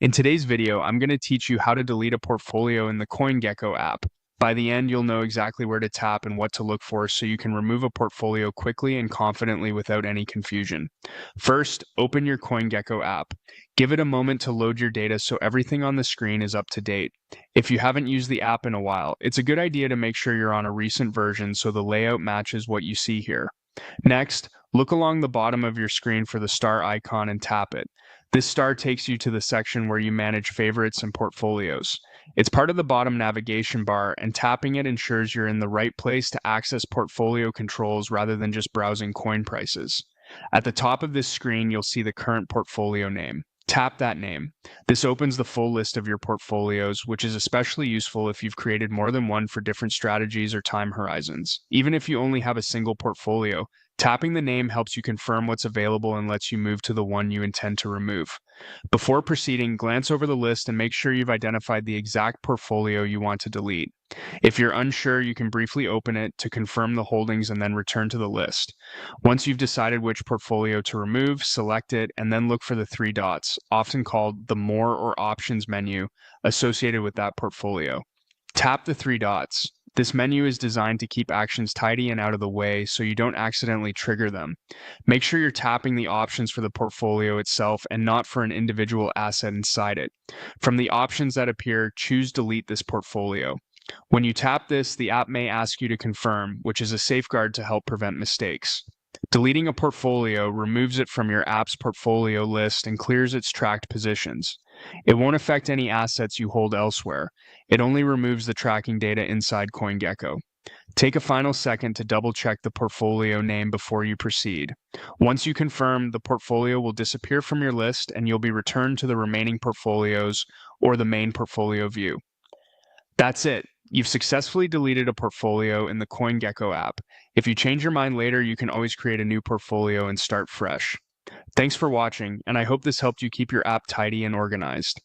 In today's video, I'm going to teach you how to delete a portfolio in the CoinGecko app. By the end, you'll know exactly where to tap and what to look for so you can remove a portfolio quickly and confidently without any confusion. First, open your CoinGecko app. Give it a moment to load your data so everything on the screen is up to date. If you haven't used the app in a while, it's a good idea to make sure you're on a recent version so the layout matches what you see here. Next, look along the bottom of your screen for the star icon and tap it. This star takes you to the section where you manage favorites and portfolios. It's part of the bottom navigation bar, and tapping it ensures you're in the right place to access portfolio controls rather than just browsing coin prices. At the top of this screen, you'll see the current portfolio name. Tap that name. This opens the full list of your portfolios, which is especially useful if you've created more than one for different strategies or time horizons. Even if you only have a single portfolio, tapping the name helps you confirm what's available and lets you move to the one you intend to remove. Before proceeding, glance over the list and make sure you've identified the exact portfolio you want to delete. If you're unsure, you can briefly open it to confirm the holdings and then return to the list. Once you've decided which portfolio to remove, select it and then look for the three dots, often called the More or Options menu, associated with that portfolio. Tap the three dots. This menu is designed to keep actions tidy and out of the way so you don't accidentally trigger them. Make sure you're tapping the options for the portfolio itself and not for an individual asset inside it. From the options that appear, choose Delete this portfolio. When you tap this, the app may ask you to confirm, which is a safeguard to help prevent mistakes. Deleting a portfolio removes it from your app's portfolio list and clears its tracked positions. It won't affect any assets you hold elsewhere. It only removes the tracking data inside CoinGecko. Take a final second to double-check the portfolio name before you proceed. Once you confirm, the portfolio will disappear from your list and you'll be returned to the remaining portfolios or the main portfolio view. That's it. You've successfully deleted a portfolio in the CoinGecko app. If you change your mind later, you can always create a new portfolio and start fresh. Thanks for watching, and I hope this helped you keep your app tidy and organized.